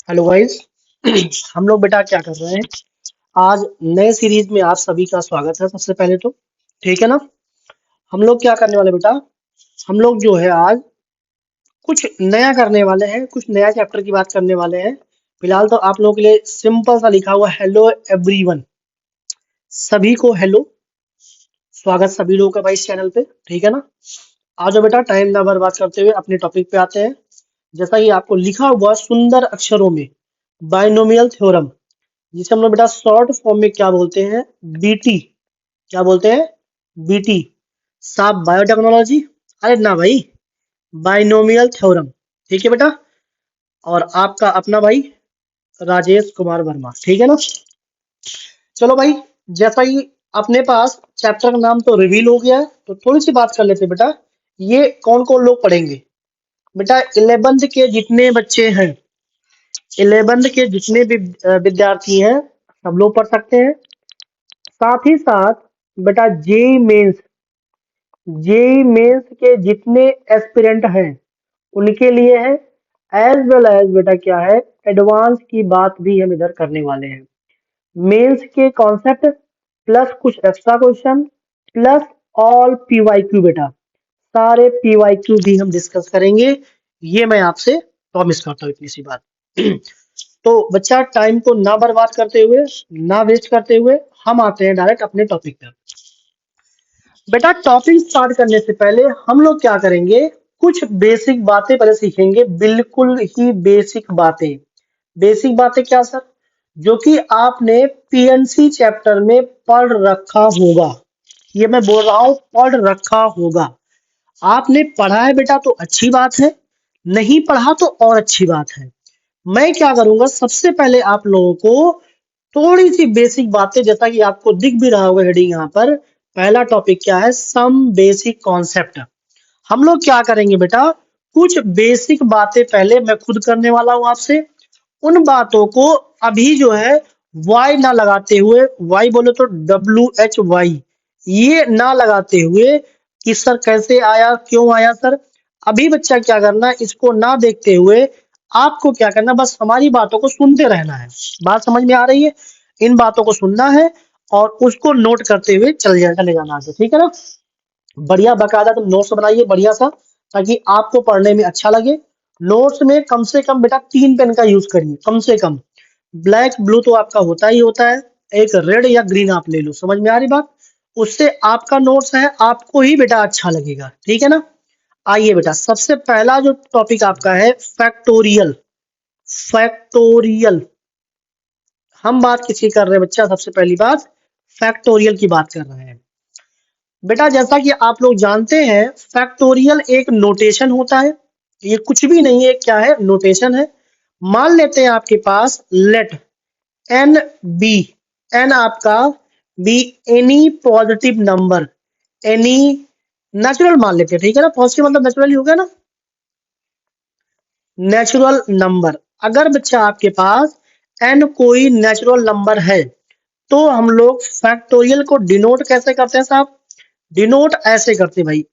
Hello guys. हम लोग बेटा क्या कर रहे हैं आज नए सीरीज में आप सभी का स्वागत है। सबसे पहले तो ठीक है ना। हम लोग क्या करने वाले बेटा, हम लोग जो है आज कुछ नया करने वाले हैं, कुछ नया चैप्टर की बात करने वाले हैं। फिलहाल तो आप लोगों के लिए सिंपल सा लिखा हुआ हेलो एवरीवन, सभी को हेलो, स्वागत सभी लोगों का भाई इस चैनल पे। ठीक है ना। आ जाओ बेटा, टाइम ना बर्बाद करते हुए अपने टॉपिक पे आते हैं। जैसा कि आपको लिखा हुआ सुंदर अक्षरों में बाइनोमियल थ्योरम, जिसे हम लोग बेटा शॉर्ट फॉर्म में क्या बोलते हैं, बीटी। क्या बोलते हैं? बीटी। साफ बायोटेक्नोलॉजी। अरे ना भाई, बाइनोमियल थ्योरम। ठीक है बेटा। और आपका अपना भाई राजेश कुमार वर्मा। ठीक है ना। चलो भाई, जैसा ही अपने पास चैप्टर का नाम तो रिवील हो गया है, तो थोड़ी सी बात कर लेते हैं बेटा। ये कौन कौन लोग पढ़ेंगे बेटा? 11th के जितने बच्चे हैं, 11th के जितने भी विद्यार्थी हैं, सब लोग पढ़ सकते हैं। साथ ही साथ बेटा जेई मेंस के जितने एस्पिरेंट हैं उनके लिए है। एज वेल एज बेटा क्या है, एडवांस की बात भी हम इधर करने वाले हैं। मेंस के कॉन्सेप्ट प्लस कुछ extra question plus all PYQ बेटा, सारे पीवाईक्यू भी हम डिस्कस करेंगे। ये मैं आपसे प्रॉमिस करता हूँ, इतनी सी बात। तो बच्चा टाइम को ना बर्बाद करते हुए, ना वेस्ट करते हुए, हम आते हैं डायरेक्ट अपने टॉपिक पर। बेटा टॉपिक स्टार्ट करने से पहले हम लोग क्या करेंगे, कुछ बेसिक बातें पहले सीखेंगे, बिल्कुल ही बेसिक बातें। बेसिक बातें क्या सर? जो कि आपने पीएनसी चैप्टर में पढ़ रखा होगा। ये मैं बोल रहा हूं, पढ़ रखा होगा। आपने पढ़ा है बेटा तो अच्छी बात है, नहीं पढ़ा तो और अच्छी बात है। मैं क्या करूंगा, सबसे पहले आप लोगों को थोड़ी सी बेसिक बातें, जैसा कि आपको दिख भी रहा होगा हेडिंग यहाँ पर। पहला टॉपिक क्या है, सम बेसिक कॉन्सेप्ट। हम लोग क्या करेंगे बेटा, कुछ बेसिक बातें पहले मैं खुद करने वाला हूं आपसे। उन बातों को अभी जो है वाई ना लगाते हुए, वाई बोले तो WHY, ये ना लगाते हुए कि सर कैसे आया, क्यों आया सर, अभी बच्चा क्या करना है, इसको ना देखते हुए आपको क्या करना, बस हमारी बातों को सुनते रहना है। बात समझ में आ रही है? इन बातों को सुनना है और उसको नोट करते हुए चले जाना आगे। ठीक है ना। बढ़िया बकायदा तुम नोट्स बनाइए बढ़िया सा, ताकि आपको पढ़ने में अच्छा लगे। नोट्स में कम से कम बेटा 3 पेन का यूज करिए, कम से कम। ब्लैक ब्लू तो आपका होता ही होता है, एक रेड या ग्रीन आप ले लो। समझ में आ रही बात? उससे आपका नोट्स है, आपको ही बेटा अच्छा लगेगा। ठीक है ना। आइए बेटा, सबसे पहला जो टॉपिक आपका है फैक्टोरियल। फैक्टोरियल हम बात किसकी कर रहे हैं बच्चा? सबसे पहली बात फैक्टोरियल की बात कर रहे हैं। बेटा जैसा कि आप लोग जानते हैं, फैक्टोरियल एक नोटेशन होता है। ये कुछ भी नहीं है, क्या है? नोटेशन है। मान लेते हैं आपके पास लेट एन बी, एन आपका be any positive number, any natural मान लेते हैं। ठीक है ना, पॉजिटिव मतलब नेचुरल ही हो गया ना, नेचुरल नंबर। अगर बच्चा आपके पास एन कोई नेचुरल नंबर है, तो हम लोग फैक्टोरियल को डिनोट कैसे करते हैं साहब? डिनोट ऐसे करते भाई,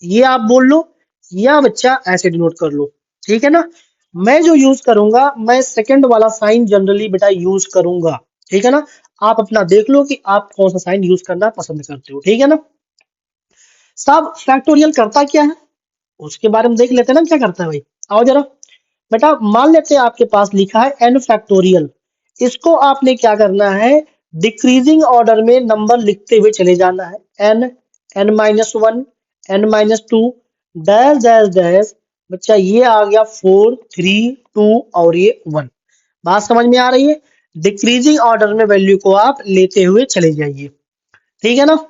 ये आप बोल लो या बच्चा ऐसे डिनोट कर लो। ठीक है ना। मैं जो यूज करूंगा, मैं सेकंड वाला साइन जनरली बेटा यूज करूंगा। ठीक है ना। आप अपना देख लो कि आप कौन सा साइन यूज करना पसंद करते हो। ठीक है ना। साहब फैक्टोरियल करता क्या है, उसके बारे में देख लेते हैं ना, क्या करता है भाई। आओ जरा बेटा, मान लेते हैं आपके पास लिखा है एन फैक्टोरियल। इसको आपने क्या करना है, डिक्रीजिंग ऑर्डर में नंबर लिखते हुए चले जाना है। N, N-1, N-2, dash dash dash. बच्चा ये आ गया 4, 3, 2 और ये 1। बात समझ में आ रही है? डिक्रीजिंग ऑर्डर में वैल्यू को आप लेते हुए चले जाइए। ठीक है ना।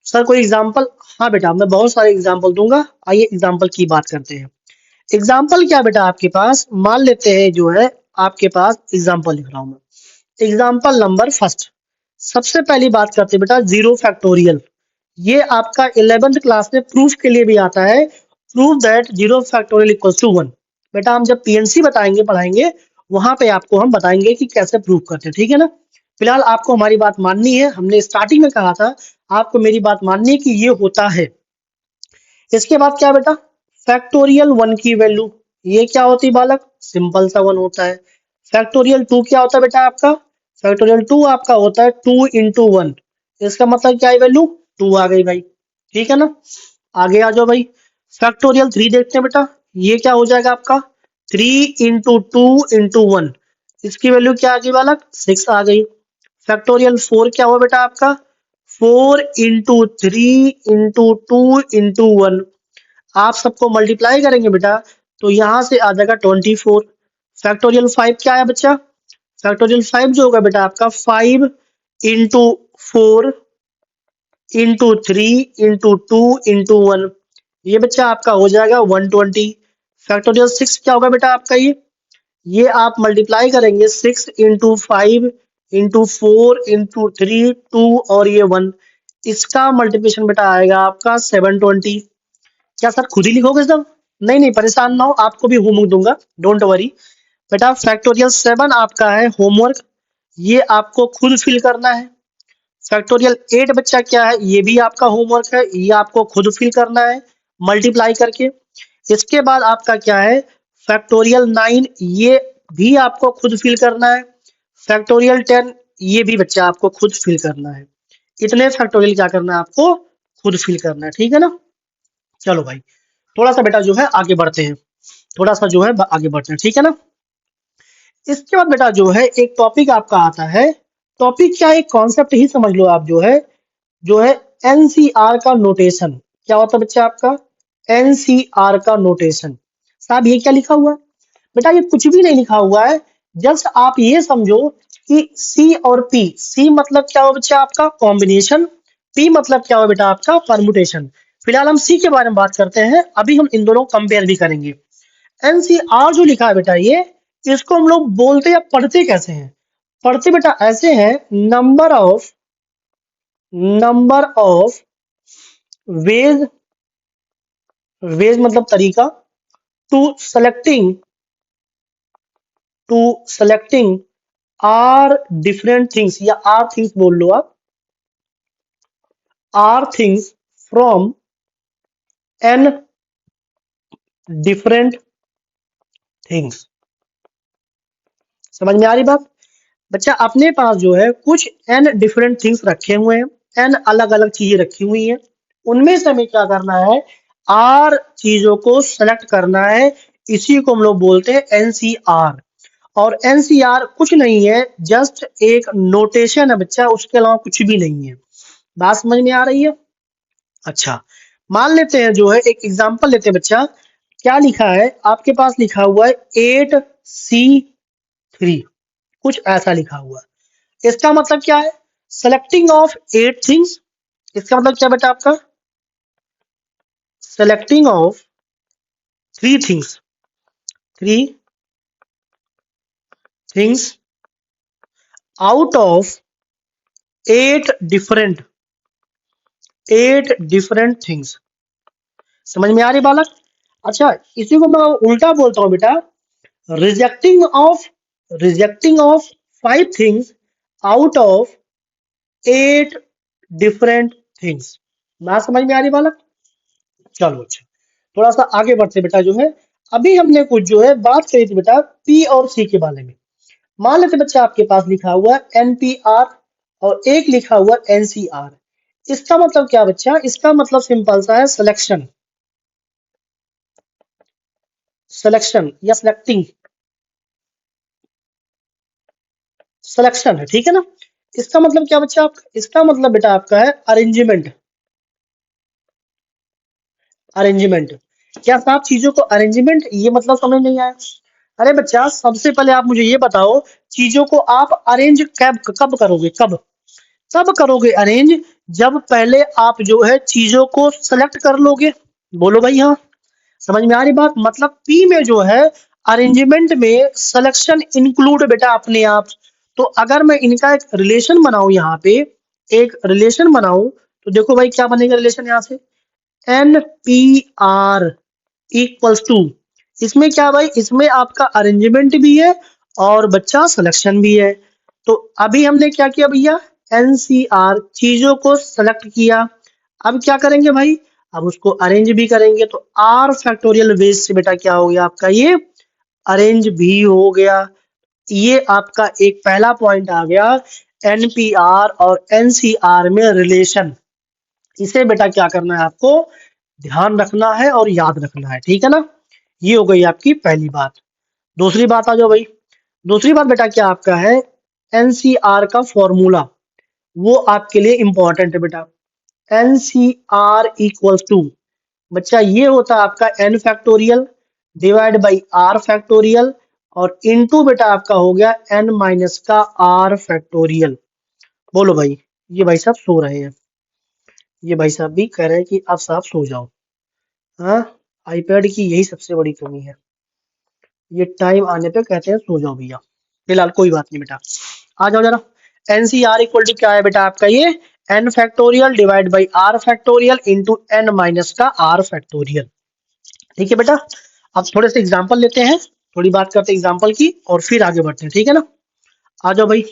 सर कोई एग्जाम्पल? हाँ बेटा, मैं बहुत सारे एग्जाम्पल दूंगा। आइए एग्जाम्पल की बात करते हैं। एग्जाम्पल क्या बेटा आपके पास, मान लेते हैं जो है आपके पास एग्जाम्पल लिख रहा हूं मैं। एग्जाम्पल नंबर फर्स्ट, सबसे पहली बात करते हैं बेटा जीरो फैक्टोरियल। ये आपका 11th क्लास में प्रूफ के लिए भी आता है, prove that zero factorial equals to 1। बेटा हम जब पीएनसी बताएंगे, पढ़ाएंगे, वहां पे आपको हम बताएंगे कि कैसे प्रूव करते हैं। ठीक है ना। फिलहाल आपको हमारी बात माननी है, हमने स्टार्टिंग में कहा था आपको मेरी बात माननी है कि ये होता है। इसके बाद क्या बेटा, फैक्टोरियल 1 की वैल्यू, ये क्या होती है बालक? सिंपल सा 1 होता है। फैक्टोरियल 2 क्या होता है बेटा आपका? फैक्टोरियल 2 आपका होता है 2 इंटू 1। इसका मतलब क्या है वैल्यू? 2 आ गई भाई। ठीक है ना? आगे आ जाओ भाई। फैक्टोरियल 3 देखते हैं बेटा। ये क्या हो जाएगा आपका? 3 इंटू 2 इंटू 1। इसकी वैल्यू क्या आ गई बालक? 6 आ गई। फैक्टोरियल 4 क्या हुआ बेटा आपका? 4 इंटू 3 इंटू 2 इंटू 1। आप सबको मल्टीप्लाई करेंगे बेटा तो यहां से आ जाएगा 24। फैक्टोरियल 5 क्या है बच्चा? फैक्टोरियल 5 जो होगा बेटा आपका 5 इंटू 4 इंटू 3 इंटू 2 इंटू 1। ये बच्चा आपका हो जाएगा 120। फैक्टोरियल 6 क्या होगा बेटा आपका? ये आप मल्टीप्लाई करेंगे 6 इंटू 5 इंटू 4 इंटू 3 2 और ये 1। इसका मल्टीप्लिकेशन बेटा आएगा आपका 720। क्या सर खुद ही लिखोगे सब? नहीं नहीं, परेशान ना हो, आपको भी होमवर्क दूंगा, डोंट वरी। बेटा फैक्टोरियल 7 आपका है होमवर्क, ये आपको खुद फिल करना है। फैक्टोरियल 8 बच्चा क्या है? ये भी आपका होमवर्क है, ये आपको खुद फिल करना है मल्टीप्लाई करके। इसके बाद आपका क्या है? फैक्टोरियल 9, ये भी आपको खुद फिल करना है। फैक्टोरियल 10, ये भी बच्चा आपको खुद फिल करना है। इतने फैक्टोरियल क्या करना है आपको? खुद फिल करना है। ठीक है ना? चलो भाई, थोड़ा सा बेटा जो है आगे बढ़ते हैं, थोड़ा सा जो है आगे बढ़ते हैं। ठीक है ना? इसके बाद बेटा जो है एक टॉपिक आपका आता है। टॉपिक क्या है? कॉन्सेप्ट ही समझ लो आप, जो है एनसीआर का नोटेशन। क्या होता है बच्चा आपका? एनसीआर का नोटेशन। साहब ये क्या लिखा हुआ है? बेटा ये कुछ भी नहीं लिखा हुआ है। जस्ट आप ये समझो कि सी और पी, सी मतलब क्या हुआ बच्चा आपका? कॉम्बिनेशन। पी मतलब क्या हुआ बेटा आपका? परमुटेशन। फिलहाल हम सी के बारे में बात करते हैं, अभी हम इन दोनों कंपेयर भी करेंगे। एनसीआर जो लिखा है बेटा, ये इसको हम लोग बोलते या पढ़ते कैसे हैं? पढ़ते बेटा ऐसे हैं, नंबर ऑफ वेज, वेज मतलब तरीका, to selecting to selecting r different things, या आर थिंग्स बोल लो आप, r things from n different things. समझ में आ रही बात? बच्चा अपने पास जो है कुछ एन डिफरेंट थिंग्स रखे हुए हैं, एन अलग अलग चीजें रखी हुई हैं, उनमें से हमें क्या करना है? आर चीजों को सेलेक्ट करना है। इसी को हम लोग बोलते हैं एनसीआर। और एनसीआर कुछ नहीं है, जस्ट एक नोटेशन है बच्चा, उसके अलावा कुछ भी नहीं है। बात समझ में आ रही है? अच्छा, मान लेते हैं जो है एक एग्जांपल लेते हैं बच्चा। क्या लिखा है आपके पास? लिखा हुआ है 8C3, कुछ ऐसा लिखा हुआ है। इसका मतलब क्या है? Selecting of 8 things. इसका मतलब क्या बेटा आपका? Selecting of 3 things, 3 things out of 8 different things. समझ में आ रही बालक? अच्छा, इसी को मैं उल्टा बोलता हूं बेटा, rejecting of 5 things out of 8 different things. बात समझ में आ रही बालक? चलो अच्छा, थोड़ा सा आगे बढ़ते बेटा जो है। अभी हमने कुछ जो है बात करी थी बेटा पी और सी के बारे में। मान लेते बच्चा आपके पास लिखा हुआ है एनपीआर और एक लिखा हुआ एनसीआर। इसका मतलब क्या बच्चा? इसका मतलब सिंपल सा है, सिलेक्शन, सिलेक्शन या सिलेक्शन है। ठीक है ना? इसका मतलब क्या बच्चा आपका? इसका मतलब बेटा आपका है अरेंजमेंट, अरेंजमेंट। क्या साहब चीजों को अरेंजमेंट, ये मतलब समझ नहीं आया? अरे बच्चा सबसे पहले आप मुझे ये बताओ, चीजों को आप अरेंज कब कब करोगे? कब तब करोगे अरेंज जब पहले आप जो है चीजों को सेलेक्ट कर लोगे। बोलो भाई हाँ। समझ में आ रही बात? मतलब पी में जो है अरेंजमेंट में सिलेक्शन इंक्लूड बेटा अपने आप। तो अगर मैं इनका एक रिलेशन बनाऊं, यहाँ पे एक रिलेशन बनाऊं, तो देखो भाई क्या बनेगा रिलेशन यहाँ से? N p r equals to, इसमें क्या भाई? इसमें आपका अरेंजमेंट भी है और बच्चा सिलेक्शन भी है। तो अभी हमने क्या किया भैया? एनसीआर, चीजों को सेलेक्ट किया। अब क्या करेंगे भाई? अब उसको अरेंज भी करेंगे। तो आर फैक्टोरियल वेज से बेटा क्या हो गया आपका? ये अरेंज भी हो गया। ये आपका एक पहला पॉइंट आ गया एनपीआर और एनसीआर में रिलेशन। इसे बेटा क्या करना है आपको ध्यान रखना है और याद रखना है, ठीक है ना। ये हो गई आपकी पहली बात। दूसरी बात आ जाओ भाई। दूसरी बात बेटा क्या आपका है एनसीआर का फॉर्मूला, वो आपके लिए इंपॉर्टेंट है बेटा। एनसीआर इक्वल्स टू बच्चा ये होता है आपका n factorial divide by r factorial और इनटू बेटा आपका हो गया एन माइनस का आर फैक्टोरियल। बोलो भाई, ये भाई साहब सो रहे हैं, ये भाई साहब भी कह रहे हैं कि अब साहब सो जाओ। हाँ, आईपैड की यही सबसे बड़ी कमी है, ये टाइम आने पे कहते हैं सो जाओ भैया। फिलहाल कोई बात नहीं बेटा, आ जाओ जरा। एनसीआर इक्वल टू क्या है बेटा आपका ये n factorial divide by r factorial into n minus का आर फैक्टोरियल। ठीक है बेटा, अब थोड़े से एग्जाम्पल लेते हैं, थोड़ी बात करते हैं एग्जाम्पल की और फिर आगे बढ़ते हैं, ठीक है ना। आ जाओ भाई,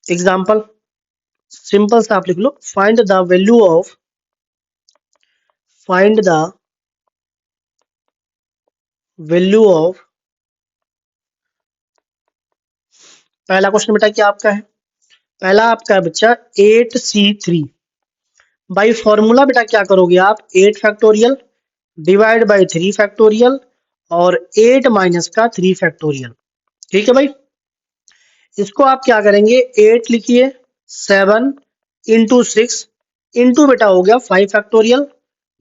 एग्जाम्पल सिंपल सा आप लिख लो। Find the value of find the value of पहला क्वेश्चन बेटा क्या आपका है, पहला आपका है बच्चा 8C3 बाई फॉर्मूला बेटा क्या करोगे आप 8 फैक्टोरियल डिवाइड बाई 3 फैक्टोरियल और 8 माइनस का 3 फैक्टोरियल। ठीक है भाई, इसको आप क्या करेंगे 8 लिखिए 7 इंटू 6 इंटू बेटा हो गया 5 फैक्टोरियल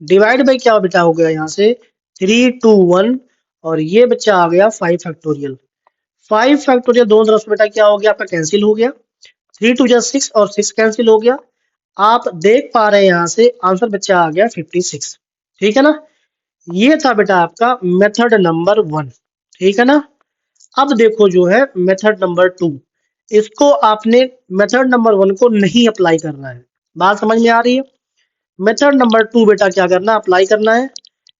डिवाइड बाई क्या बेटा हो गया यहाँ से 3 2 1 और ये बच्चा आ गया 5 फैक्टोरियल। 5 फैक्टोरियल दोनों तरफ से बेटा क्या हो गया आपका कैंसिल हो गया, 3 2 जा 6 और 6 कैंसिल हो गया। आप देख पा रहे हैं यहाँ से आंसर बच्चा आ गया 56। ठीक है ना, ये था बेटा आपका मेथड नंबर 1। ठीक है ना, अब देखो जो है मेथड नंबर 2, इसको आपने मेथड नंबर 1 को नहीं अप्लाई करना है। बात समझ में आ रही है। मेथड नंबर 2 बेटा क्या करना अप्लाई करना है।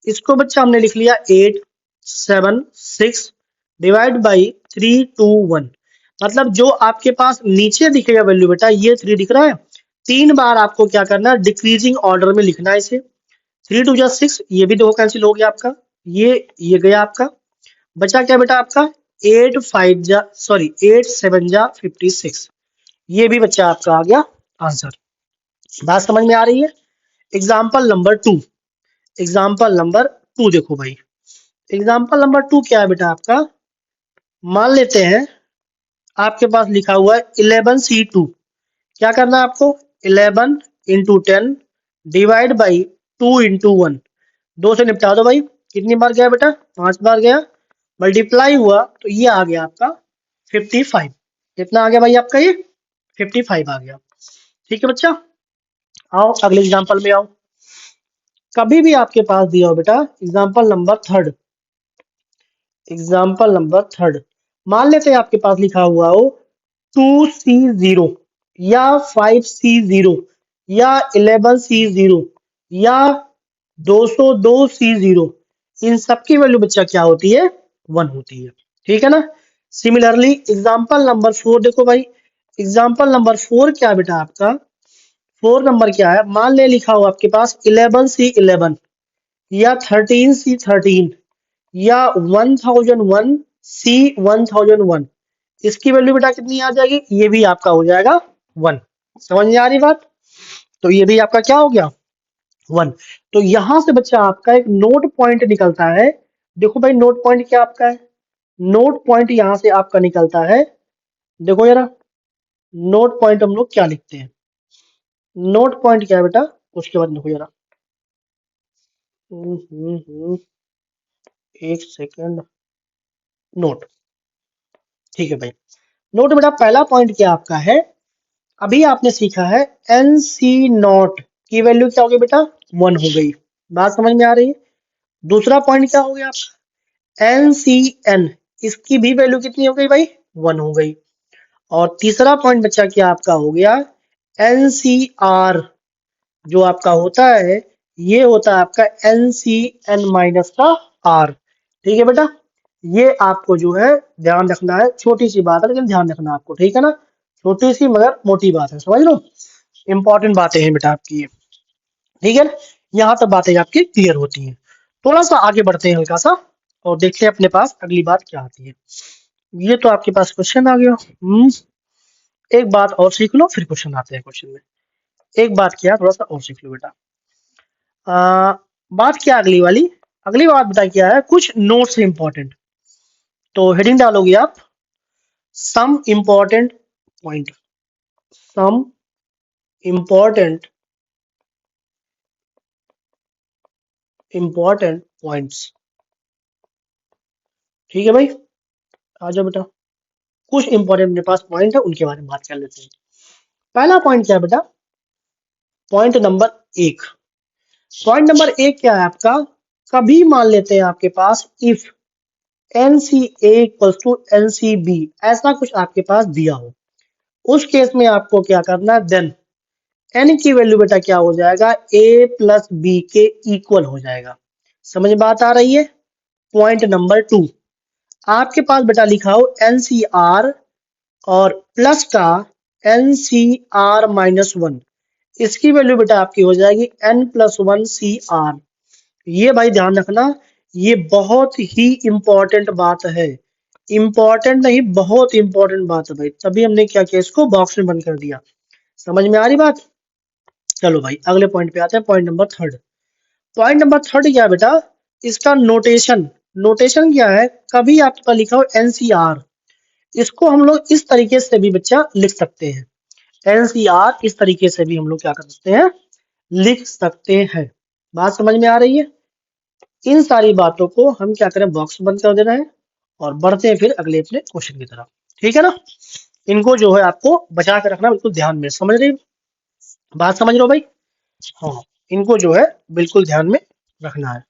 इसको बच्चा हमने लिख लिया 8 7 6 डिवाइड बाई 3 2 1। मतलब जो आपके पास नीचे दिखेगा वैल्यू बेटा ये 3 दिख रहा है, 3 बार आपको क्या करना है डिक्रीजिंग ऑर्डर में लिखना है इसे। 3 2 जा 6 ये भी देखो कैंसिल हो गया आपका, ये गया आपका, बचा क्या बेटा आपका 8 5 जा सॉरी 8 7 जा 56, ये भी बच्चा आपका आ गया आंसर। बात समझ में आ रही है। एग्जाम्पल नंबर 2, एग्जाम्पल नंबर 2 देखो भाई, एग्जाम्पल नंबर 2 क्या है बेटा आपका, मान लेते हैं आपके पास लिखा हुआ है 11C2। क्या करना है आपको 11 इंटू 10 डिवाइड बाई 2 इंटू 1। 2 से निपटा दो भाई, कितनी बार गया बेटा 5 बार गया, मल्टीप्लाई हुआ तो ये आ गया आपका 55। कितना आ गया भाई आपका ये 55 आ गया। ठीक है बच्चा, आओ अगले एग्जाम्पल में आओ। कभी भी आपके पास दिया हो बेटा एग्जाम्पल नंबर 3, एग्जाम्पल नंबर 3 मान लेते हैं आपके पास लिखा हुआ हो 2C0 या 5C0 या 11C0 या 202C0, इन सबकी वैल्यू बच्चा क्या होती है 1 होती है। ठीक है ना। सिमिलरली एग्जाम्पल नंबर 4 देखो भाई, एग्जाम्पल नंबर 4 क्या है बेटा आपका, 4 नंबर क्या है, मान ले लिखा हो आपके पास 11C11 या 13C13 या 1001C1001, इसकी वैल्यू बेटा कितनी आ जाएगी, ये भी आपका हो जाएगा 1। समझ में आ रही बात, तो ये भी आपका क्या हो गया 1। तो यहां से बच्चा आपका एक नोट पॉइंट निकलता है। देखो भाई नोट पॉइंट क्या आपका है, नोट पॉइंट यहां से आपका निकलता है। देखो जरा नोट पॉइंट हम लोग क्या लिखते हैं, नोट पॉइंट क्या है बेटा, उसके बाद देखो जरा एक सेकंड, नोट। ठीक है भाई, नोट बेटा पहला पॉइंट क्या आपका है, अभी आपने सीखा है एन सी नॉट की वैल्यू क्या हो गई बेटा 1 हो गई। बात समझ में आ रही है। दूसरा पॉइंट क्या हो गया आपका एन सी एन, इसकी भी वैल्यू कितनी हो गई भाई 1 हो गई। और तीसरा पॉइंट बच्चा क्या आपका हो गया एन सी आर, जो आपका होता है ये होता है आपका एन सी एन माइनस का आर। ठीक है बेटा, ये आपको जो है ध्यान रखना है, छोटी सी बात है लेकिन ध्यान रखना आपको, ठीक है ना, छोटी सी मगर मोटी बात है, समझ लो इंपॉर्टेंट बातें हैं बेटा आपकी ये। ठीक है, यहाँ तक बातें आपकी क्लियर होती हैं। थोड़ा सा आगे बढ़ते हैं हल्का सा और देखते हैं अपने पास अगली बात क्या आती है। ये तो आपके पास क्वेश्चन आ गया। एक बात और सीख लो फिर क्वेश्चन आते हैं। क्वेश्चन में एक बात क्या, थोड़ा सा और सीख लो बेटा। आ, बात क्या अगली वाली, अगली बात बेटा क्या है, कुछ नोट से इंपॉर्टेंट। तो हेडिंग डालोगे आप some important point, some important points. ठीक है भाई, आ जाओ बेटा। कुछ इंपॉर्टेंट मेरे पास पॉइंट है, उनके बारे में बात कर लेते हैं। पहला पॉइंट क्या है बेटा, पॉइंट नंबर एक। पॉइंट नंबर एक क्या है आपका, कभी मान लेते हैं आपके पास if NCA equals to NCB, ऐसा कुछ आपके पास दिया हो, उस केस में आपको क्या करना है, देन n की वैल्यू बेटा क्या हो जाएगा, a प्लस b के इक्वल हो जाएगा। समझ बात आ रही है। पॉइंट नंबर टू, आपके पास बेटा लिखा हो NCR और प्लस का NCR माइनस वन, इसकी वैल्यू बेटा आपकी हो जाएगी N+1 CR। ये भाई ध्यान रखना, ये बहुत ही इंपॉर्टेंट बात है। इंपॉर्टेंट नहीं, बहुत इंपॉर्टेंट बात है भाई, तभी हमने क्या किया, इसको बॉक्स में बंद कर दिया। समझ में आ रही बात। चलो भाई अगले पॉइंट पे आते हैं, point number third. Point number third क्या है बेटा, इसका नोटेशन। नोटेशन क्या है, कभी आपका लिखा हो NCR, इसको हम लोग इस तरीके से भी बच्चा लिख सकते हैं। NCR इस तरीके से भी हम लोग क्या कर सकते हैं, लिख सकते हैं। बात समझ में आ रही है। इन सारी बातों को हम क्या करें, बॉक्स बंद कर देना है और बढ़ते हैं फिर अगले अपने क्वेश्चन की तरफ। ठीक है ना, इनको जो है आपको बचा के रखना बिल्कुल ध्यान में। समझ रहे हो? बात समझ रहे हो भाई। हाँ, इनको जो है बिल्कुल ध्यान में रखना है।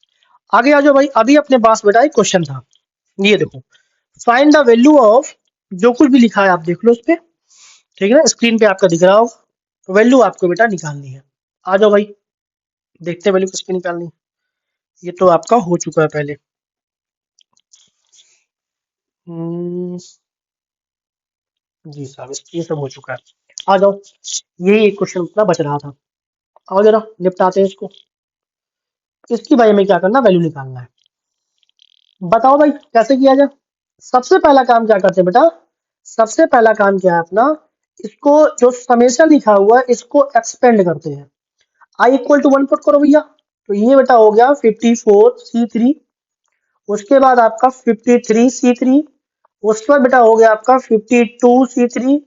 आगे आ जाओ भाई, अभी अपने पास बेटा एक क्वेश्चन था, ये देखो, फाइंड द वैल्यू ऑफ, जो कुछ भी लिखा है आप देख लो उस पे। ठीक है ना, स्क्रीन पे आपका दिख रहा होगा, वैल्यू आपको बेटा निकालनी है। आ जाओ भाई, देखते हैं वैल्यू किसकी निकालनी है। ये तो आपका हो चुका है पहले। जी साहब, ये सब हो चुका है। आ जाओ, यही एक क्वेश्चन अपना बच रहा था। आओ जरा निपटाते हैं इसको। इसकी भाई हमें क्या करना, वैल्यू निकालना है। बताओ भाई कैसे किया जाए। सबसे पहला काम क्या करते हैं बेटा, सबसे पहला काम क्या है अपना, इसको जो समेशन लिखा हुआ है इसको एक्सपेंड करते हैं। I=1 पुट करो भैया, तो ये बेटा हो गया 54C3। उसके बाद आपका 53C3। उसके बाद बेटा हो गया आपका 52C3।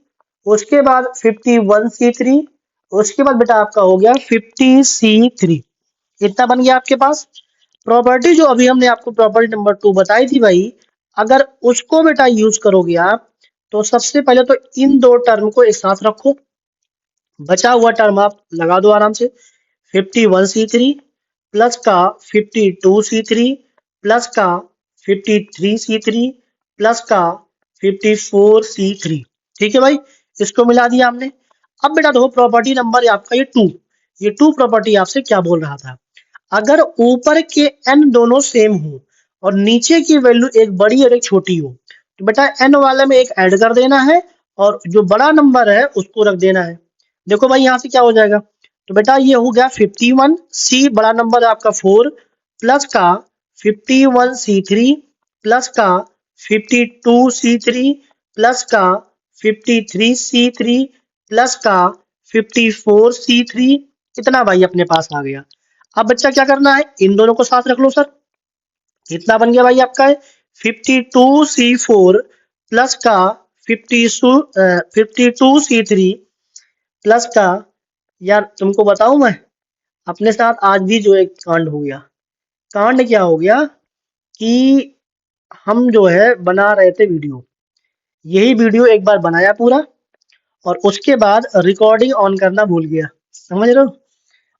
उसके बाद 51C3। उसके बाद बेटा आपका हो गया 50C3। इतना बन गया आपके पास। प्रॉपर्टी जो अभी हमने आपको प्रॉपर्टी नंबर 2 बताई थी भाई, अगर उसको बेटा यूज करोगे आप, तो सबसे पहले तो इन दो टर्म को एक साथ रखो, बचा हुआ टर्म आप लगा दो आराम से। 51C3 प्लस का 52C3 प्लस का 53C3 प्लस का 54C3। ठीक है भाई, इसको मिला दिया हमने। अब बेटा देखो प्रॉपर्टी नंबर आपका ये टू प्रॉपर्टी आपसे क्या बोल रहा था, अगर ऊपर के n दोनों सेम हो और नीचे की वैल्यू एक बड़ी और एक छोटी हो, तो बेटा n वाले में एक ऐड कर देना है और जो बड़ा नंबर है उसको रख देना है। देखो भाई यहाँ से क्या हो जाएगा, तो बेटा ये हो गया 51C, बड़ा नंबर है आपका 4, प्लस का 51C3 प्लस का 52C3 प्लस का 53C3 प्लस का 54C3। इतना भाई अपने पास आ गया। अब बच्चा क्या करना है, इन दोनों को साथ रख लो सर। कितना बन गया भाई आपका है 52C4 प्लस का 52C3 प्लस का, यार तुमको बताऊं मैं, अपने साथ आज भी जो एक कांड हो गया। कांड क्या हो गया कि हम जो है बना रहे थे वीडियो, यही वीडियो एक बार बनाया पूरा और उसके बाद रिकॉर्डिंग ऑन करना भूल गया। समझ रहे हो,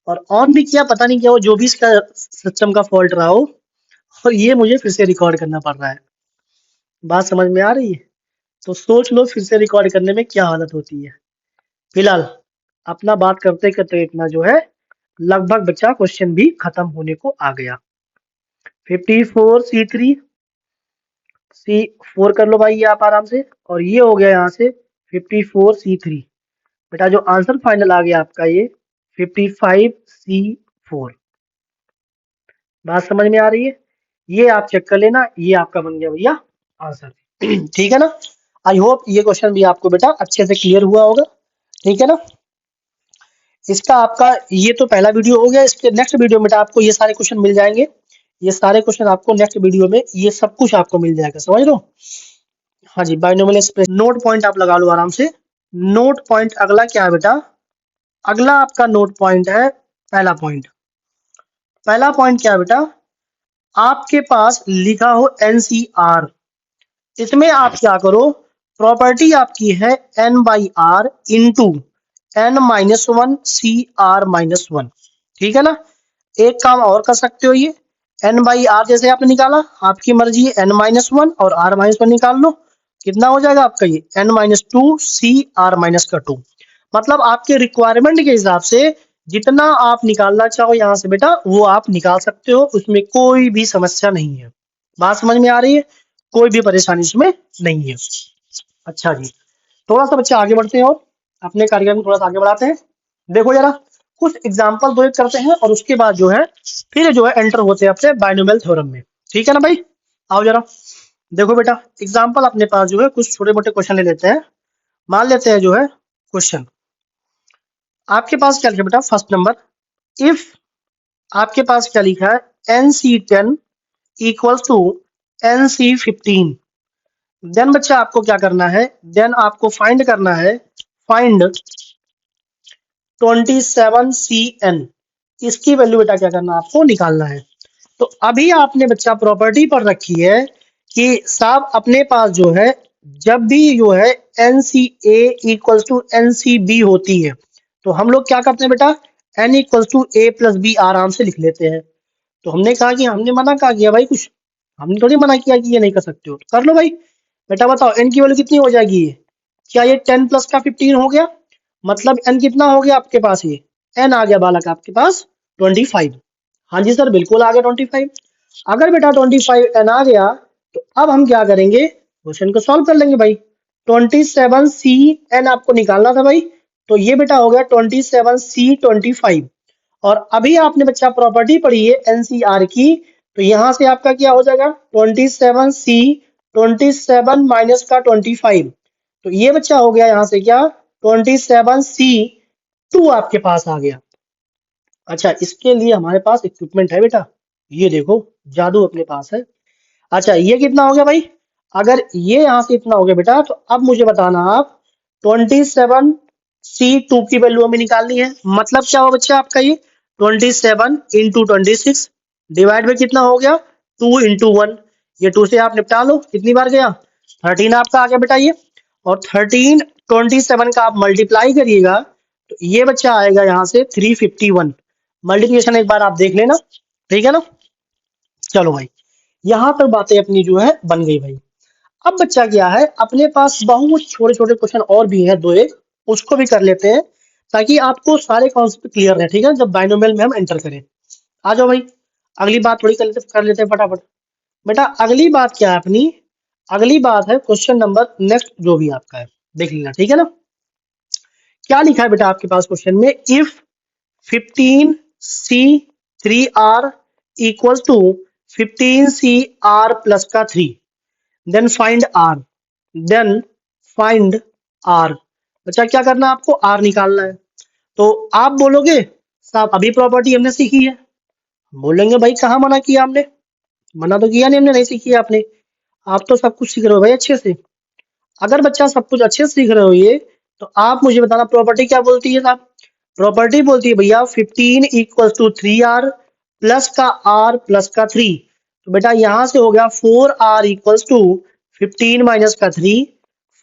और ऑन भी किया, पता नहीं क्या हो, जो भी इसका सिस्टम का फॉल्ट रहा हो, और ये मुझे फिर से रिकॉर्ड करना पड़ रहा है। बात समझ में आ रही है। तो सोच लो फिर से रिकॉर्ड करने में क्या हालत होती है। फिलहाल अपना बात करते करते इतना जो है लगभग बच्चा क्वेश्चन भी खत्म होने को आ गया। 54C3 C4 कर लो भाई ये आप आराम से, और ये हो गया यहाँ से 54C3। बेटा जो आंसर फाइनल आ गया आपका ये 55C4। बात समझ में आ रही है। ये आप चेक कर लेना, ये आपका बन गया भैया आंसर। ठीक है ना। आई होप ये क्वेश्चन भी आपको बेटा अच्छे से क्लियर हुआ होगा। ठीक है ना। इसका आपका ये तो पहला वीडियो हो गया। इसके नेक्स्ट वीडियो में बेटा आपको ये सारे क्वेश्चन मिल जाएंगे। ये सारे क्वेश्चन आपको नेक्स्ट वीडियो में ये सब कुछ आपको मिल जाएगा, समझ लो। हाँ जी, बाइनोमियल एक्सप्रेशन नोट पॉइंट आप लगा लो आराम से। नोट पॉइंट अगला क्या है बेटा, अगला आपका नोट पॉइंट है पहला पॉइंट। पहला पॉइंट क्या है बेटा, आपके पास लिखा हो एनसीआर, इसमें आप क्या करो, प्रॉपर्टी आपकी है n by r into n minus one c r minus one. ठीक है ना। एक काम और कर सकते हो, ये एन बाई आर जैसे आपने निकाला, आपकी मर्जी है एन माइनस वन और आर माइनस वन निकाल लो। कितना हो जाएगा आपका ये n minus two c r minus का टू। मतलब आपके रिक्वायरमेंट के हिसाब से जितना आप निकालना चाहो यहाँ से बेटा वो आप निकाल सकते हो, उसमें कोई भी समस्या नहीं है। बात समझ में आ रही है, कोई भी परेशानी इसमें नहीं है। अच्छा जी, थोड़ा सा बच्चे आगे बढ़ते हैं और अपने कार्यक्रम को थोड़ा सा आगे बढ़ाते हैं। देखो जरा कुछ एग्जाम्पल दो एक करते हैं और उसके बाद जो है फिर जो है एंटर होते हैं अपने बाइनोमियल थ्योरम में। ठीक है ना भाई, आओ जरा देखो बेटा एग्जाम्पल अपने पास जो है कुछ छोटे मोटे क्वेश्चन ले लेते हैं। मान लेते हैं जो है क्वेश्चन आपके पास क्या लिखा बेटा, फर्स्ट नंबर इफ आपके पास क्या लिखा है NC10 equals to NC15। Then बच्चा आपको क्या करना है, देन आपको फाइंड करना है, फाइंड 27CN। इसकी वैल्यू बेटा क्या करना है, आपको निकालना है। तो अभी आपने बच्चा प्रॉपर्टी पर रखी है कि साहब अपने पास जो है जब भी जो है NCA इक्वल्स टू NCB होती है तो हम लोग क्या करते हैं बेटा, N equals to A plus b आराम से लिख लेते हैं। तो हमने कहा कि हमने मना कहा किया भाई, कुछ हमने थोड़ी मना किया कि ये नहीं कर सकते हो, तो कर लो भाई। बेटा बताओ एन की वैल्यू कितनी हो जाएगी ये, क्या ये 10 प्लस का 15 हो गया, मतलब एन कितना हो गया आपके पास, ये एन आ गया बालक आपके पास 25। हाँ जी सर बिल्कुल आ गया 25। अगर बेटा 25 एन आ गया तो अब हम क्या करेंगे, क्वेश्चन को सॉल्व कर लेंगे भाई। 27C एन आपको निकालना था भाई, तो ये बेटा हो गया 27C25। और अभी आपने बच्चा प्रॉपर्टी पढ़ी है एनसीआर की, तो यहां से आपका क्या हो जाएगा 27C 27 माइनस का 25। तो ये बच्चा हो गया यहाँ से क्या 27C2 आपके पास आ गया। अच्छा इसके लिए हमारे पास इक्विपमेंट है बेटा, ये देखो जादू अपने पास है। अच्छा ये कितना हो गया भाई, अगर ये यहाँ से इतना हो गया बेटा तो अब मुझे बताना आप 27C2 की वैल्यू हमें निकालनी है। मतलब क्या हो बच्चा आपका ये 27 इंटू 26 डिवाइड में कितना हो गया 2 इंटू 1। ये 2 से आप निपटा लो, कितनी बार गया 13 आपका आ गया बेटा ये। और 13 27 का आप मल्टीप्लाई करिएगा तो ये बच्चा आएगा यहाँ से 351। मल्टीप्लिकेशन एक बार आप देख लेना, ठीक है ना। चलो भाई यहां तक बातें अपनी जो है बन गई भाई। अब बच्चा क्या है अपने पास बहुत छोटे छोटे क्वेश्चन और भी हैं, दो एक उसको भी कर लेते हैं ताकि आपको सारे कॉन्सेप्ट क्लियर रहे। ठीक है, जब बाइनोमियल में हम एंटर करें। आ जाओ भाई अगली बात थोड़ी कर लेते हैं फटाफट। बेटा अगली बात क्या है अपनी, अगली बात है क्वेश्चन नंबर नेक्स्ट जो भी आपका है देख लेना। ठीक है ना, क्या लिखा है बेटा आपके पास क्वेश्चन में, if 15C3R equals to 15CR plus का 3 then find r, then find r. बच्चा क्या करना है आपको, आर निकालना है। तो आप बोलोगे साहब अभी प्रॉपर्टी हमने सीखी है, बोलेंगे भाई कहाँ मना किया हमने, मना तो किया नहीं हमने, नहीं सीखी है आपने, आप तो सब कुछ सीख रहे हो भाई अच्छे से। अगर बच्चा सब कुछ अच्छे से सीख रहे हो ये, तो आप मुझे बताना प्रॉपर्टी क्या बोलती है साहब। प्रॉपर्टी बोलती है भैया 15 इक्वल टू 3R प्लस का R प्लस का 3। तो बेटा यहां से हो गया 4R इक्वल्स टू 15 माइनस का 3,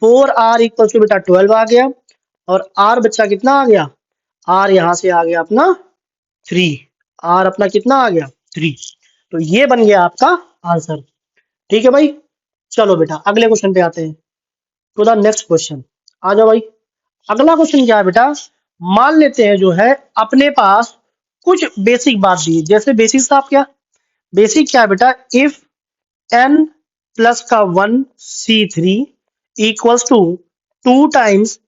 4R इक्वल्स टू बेटा 12 आ गया। और R बच्चा कितना आ गया, R यहां से आ गया अपना 3, R अपना कितना आ गया 3। तो ये बन गया आपका आंसर। ठीक है भाई, चलो बेटा अगले क्वेश्चन पे आते हैं, टू द नेक्स्ट क्वेश्चन। आ जाओ भाई अगला क्वेश्चन क्या है बेटा, मान लेते हैं जो है अपने पास कुछ बेसिक बात दी, जैसे बेसिक साहब क्या, बेसिक क्या है बेटा, इफ n प्लस का 1C3 equals to 2 times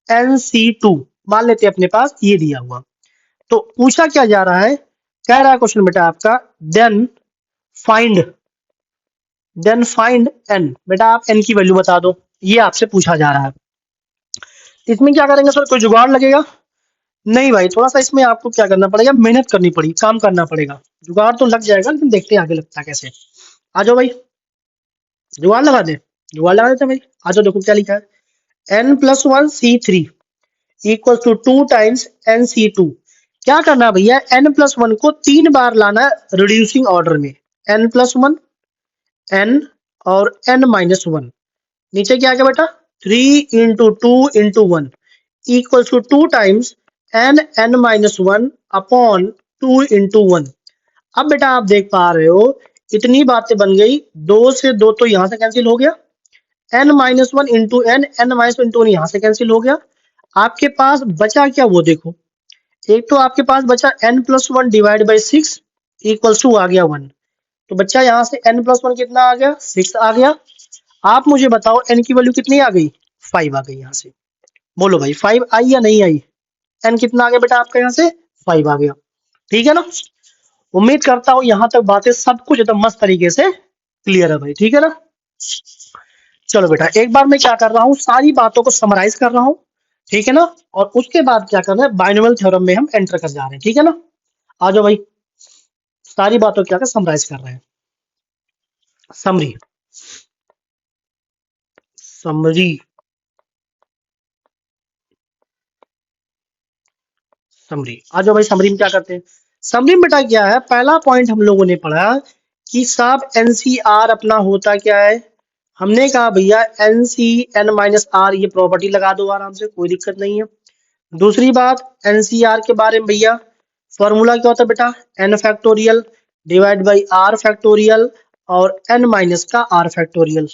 NC2। मान लेते हैं अपने पास ये दिया हुआ, तो पूछा क्या जा रहा है, कह रहा है क्वेश्चन बेटा आपका then find then find n। बेटा आप n की वैल्यू बता दो, ये आपसे पूछा जा रहा है। इसमें क्या करेंगे सर, कोई जुगाड़ लगेगा? नहीं भाई, थोड़ा सा इसमें आपको क्या करना पड़ेगा, मेहनत करनी पड़ेगी, काम करना पड़ेगा। जुगाड़ तो लग जाएगा लेकिन देखते हैं आगे लगता है कैसे। आ जाओ भाई, जुगाड़ लगा दे, जुगाड़ लगा देते हैं भाई। आ जाओ, देखो क्या लिखा है, n+1 C3 equal to 2 times NC2। क्या करना है भैया, n+1 को 3 बार लाना है रिड्यूसिंग ऑर्डर में, n+1 n और n-1। नीचे क्या आ गया बेटा, 3 into 2 into 1 equal to 2 times n-1 upon 2 into 1। अब बेटा आप देख पा रहे हो इतनी बातें बन गई, 2 से 2 तो यहाँ से कैंसिल हो गया, n-1 into n, n-1 into यहाँ से कैंसिल हो गया। आपके पास बचा क्या वो देखो, एक तो आपके पास बचा n+1 divide by 6 equals to आ गया 1। तो बच्चा यहाँ से n+1 कितना आ गया, 6 आ गया। आप मुझे बताओ n की वैल्यू कितनी आ गई, 5 आ गई यहाँ से। बोलो भाई 5 आई या नहीं आई? n कितना आ गया बेटा आपका यहाँ से, 5 आ गया। ठीक है ना, उम्मीद करता हूँ यहाँ तक बातें सब कुछ एकदम मस्त तरीके से क्लियर है भाई, ठीक है ना। चलो बेटा, एक बार मैं क्या कर रहा हूँ, सारी बातों को समराइज कर रहा हूँ, ठीक है ना, और उसके बाद क्या करना है, बाइनोमियल थ्योरम में हम एंटर कर जा रहे हैं, ठीक है ना। आ जाओ भाई, सारी बातों क्या समराइज कर रहे हैं, समरी समरी समरी। आ जाओ भाई, समरी में क्या करते हैं, समरी में बेटा क्या है, पहला पॉइंट हम लोगों ने पढ़ा कि साहब एनसीआर अपना होता क्या है। हमने कहा भैया NC n-r, ये प्रॉपर्टी लगा दो आराम से, कोई दिक्कत नहीं है। दूसरी बात एनसीआर के बारे में भैया, फॉर्मूला क्या होता है बेटा, n factorial divide by r factorial और n माइनस का r फैक्टोरियल।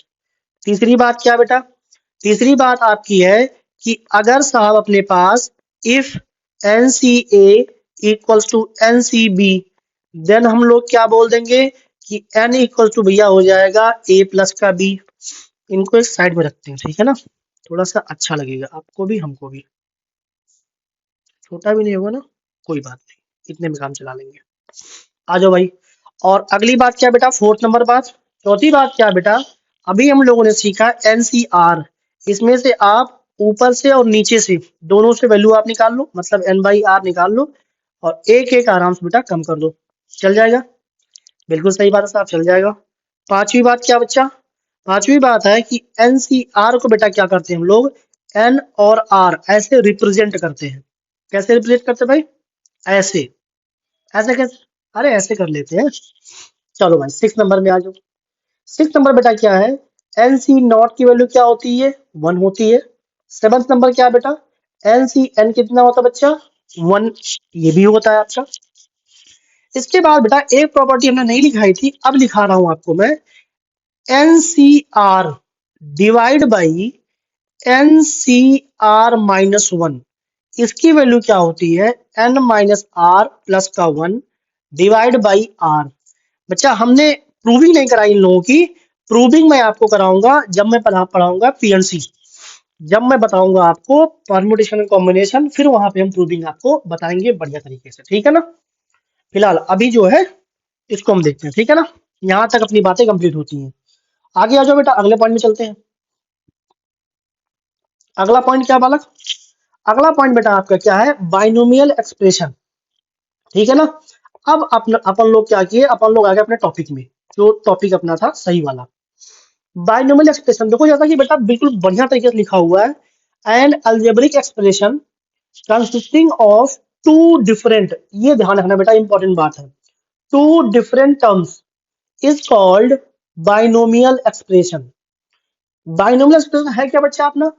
तीसरी बात क्या बेटा, तीसरी बात आपकी है कि अगर साहब अपने पास if NCA equals to NCB, then हम लोग क्या बोल देंगे कि n इक्वल्स टू भैया हो जाएगा a प्लस का b। इनको एक साइड में रखते हैं, ठीक है ना, थोड़ा सा अच्छा लगेगा आपको भी हमको भी, छोटा भी नहीं होगा ना, कोई बात नहीं, इतने में काम चला लेंगे। आ जाओ भाई, और अगली बात क्या बेटा, फोर्थ नंबर बात, चौथी बात क्या बेटा, अभी हम लोगों ने सीखा NCR, इसमें से आप ऊपर से और नीचे से दोनों से वैल्यू आप निकाल लो, मतलब n/r निकाल लो और एक एक आराम से बेटा कम कर दो, चल जाएगा। बिल्कुल सही बात है साहब, चल जाएगा। पांचवी बात क्या बच्चा, पांचवी बात है कि NCR को बेटा क्या करते हैं हम लोग, n और r ऐसे रिप्रेजेंट करते हैं। कैसे रिप्रेजेंट करते हैं भाई, ऐसे, ऐसे कैसे, अरे ऐसे कर लेते हैं। चलो भाई 6 नंबर में आ जाओ। 6 नंबर बेटा क्या है, NC0 की वैल्यू क्या होती है, 1 होती है। 7 नंबर क्या बेटा, NCN कितना होता है बच्चा, 1, ये भी होता है आपका। इसके बाद बेटा एक प्रॉपर्टी हमने नहीं लिखाई थी, अब लिखा रहा हूं आपको मैं, NCR डिवाइड बाई NCR-1, इसकी वैल्यू क्या होती है, n-r प्लस का 1 डिवाइड बाई r। बच्चा हमने प्रूविंग नहीं कराई इन लोगों की, प्रूविंग मैं आपको कराऊंगा जब मैं पढ़ाऊंगा पीएनसी, जब मैं बताऊंगा आपको परम्यूटेशन एंड कॉम्बिनेशन, फिर वहां पे हम प्रूविंग आपको बताएंगे बढ़िया तरीके से, ठीक है ना। फिलहाल अभी जो है इसको हम देखते हैं, ठीक है ना, यहाँ तक अपनी बातें कंप्लीट होती हैं। आगे आ जाओ बेटा, अगले पॉइंट में चलते हैं। अगला पॉइंट क्या बालक, अगला पॉइंट बेटा आपका क्या है, बाइनोमियल एक्सप्रेशन, ठीक है ना। अब अपन लोग क्या किए, अपन लोग आ गए अपने टॉपिक में, जो टॉपिक अपना था सही वाला, बाइनोमियल एक्सप्रेशन। देखो जैसा कि बेटा बिल्कुल बढ़िया तरीके से लिखा हुआ है, and algebraic expression consisting of two different, ये ध्यान रखना बेटा, इंपॉर्टेंट बात है, two different terms is called binomial expression. Binomial expression है क्या बच्चा अपना,